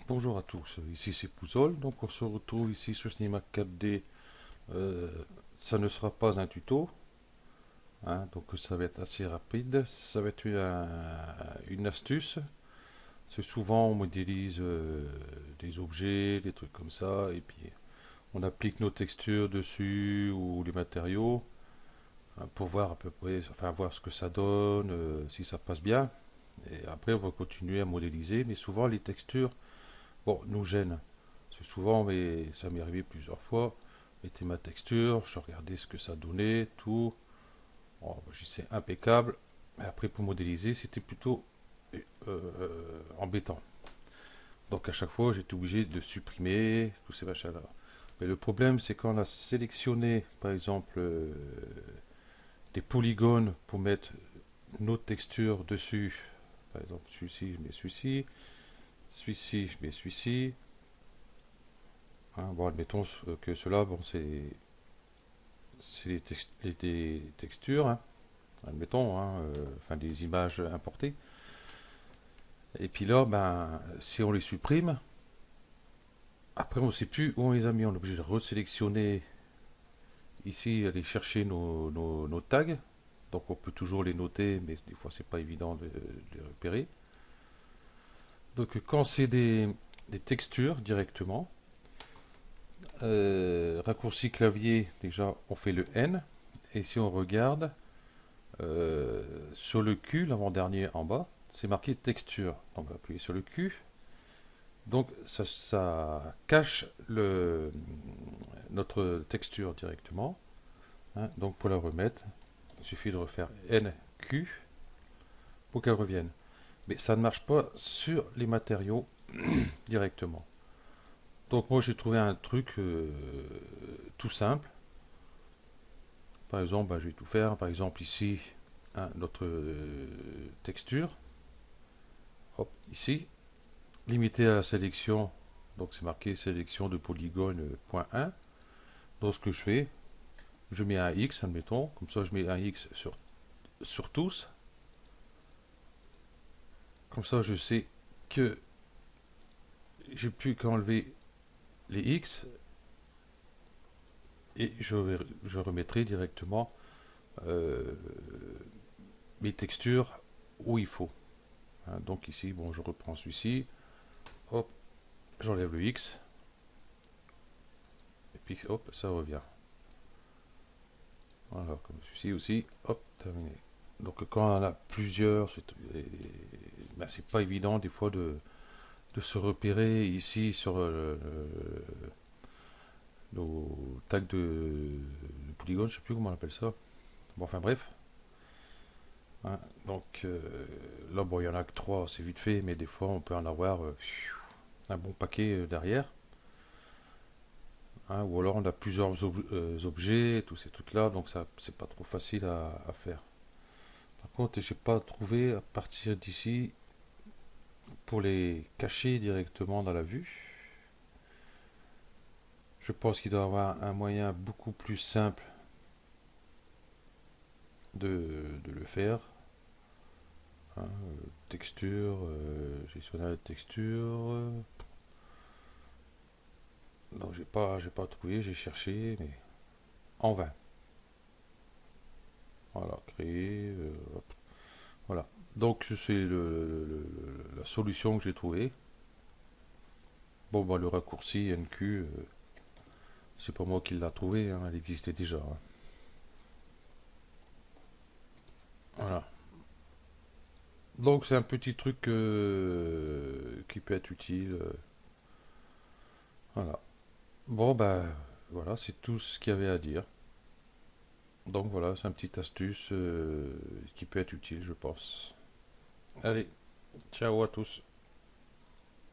Bonjour à tous, ici c'est Pouzol, donc on se retrouve ici sur Cinema 4D. Euh, Ça ne sera pas un tuto, hein, donc ça va être assez rapide. Ça va être une astuce. C'est souvent on modélise des objets, des trucs comme ça, et puis on applique nos textures dessus ou les matériaux, hein, pour voir à peu près, enfin voir ce que ça donne, si ça passe bien. Et après on va continuer à modéliser, mais souvent les textures, bon, nous gênent. C'est souvent, mais ça m'est arrivé plusieurs fois. Mettez ma texture, je regardais ce que ça donnait, tout. Bon, c'est impeccable. Mais après, pour modéliser, c'était plutôt embêtant. Donc à chaque fois, j'étais obligé de supprimer tous ces machins-là. Mais le problème, c'est quand on a sélectionné, par exemple, des polygones pour mettre notre texture dessus. Par exemple, celui-ci, je mets celui-ci. Celui-ci, je mets celui-ci. Hein, bon, admettons que cela, bon, c'est des textures, hein, admettons, hein, enfin des images importées. Et puis là, ben, si on les supprime, après on ne sait plus où on les a mis. On est obligé de resélectionner ici, aller chercher nos tags. Donc on peut toujours les noter, mais des fois c'est pas évident de les repérer. Donc quand c'est des textures directement, raccourci clavier, déjà on fait le N. Et si on regarde, sur le Q, l'avant-dernier en bas, c'est marqué texture. Donc on va appuyer sur le Q. Donc ça cache notre texture directement, hein. Donc pour la remettre, il suffit de refaire NQ pour qu'elle revienne. Mais ça ne marche pas sur les matériaux directement. Donc moi j'ai trouvé un truc tout simple. Par exemple, ben, je vais tout faire. Par exemple ici, hein, notre texture. Hop, ici. Limité à la sélection, donc c'est marqué sélection de polygone point 1. Donc ce que je fais, je mets un X, admettons, comme ça je mets un X sur tous. Comme ça je sais que j'ai plus qu'à enlever les X et je remettrai directement euh, mes textures où il faut. Hein, donc ici, bon, je reprends celui-ci, hop, j'enlève le X, et puis hop, ça revient. Voilà, comme celui-ci aussi, hop, terminé. Donc quand on en a plusieurs, ben, c'est pas évident des fois de se repérer ici sur nos tags de polygone, je sais plus comment on appelle ça. Bon, enfin bref. Hein, donc là, bon, il y en a que trois, c'est vite fait, mais des fois on peut en avoir un bon paquet derrière. Hein, ou alors on a plusieurs objets, tous ces trucs-là, donc ça c'est pas trop facile à faire. Par contre, j'ai pas trouvé à partir d'ici pour les cacher directement dans la vue. Je pense qu'il doit y avoir un moyen beaucoup plus simple de le faire. Hein, texture, gestionnaire de texture. Non, j'ai pas trouvé, j'ai cherché, mais en vain. Voilà, créer. Hop, voilà. Donc c'est la solution que j'ai trouvée. Bon, bah, le raccourci NQ, c'est pas moi qui l'a trouvé, hein, elle existait déjà, hein. Voilà. Donc c'est un petit truc qui peut être utile. Voilà. Bon, ben voilà, c'est tout ce qu'il y avait à dire. Donc voilà, c'est une petite astuce qui peut être utile, je pense. Allez, ciao à tous.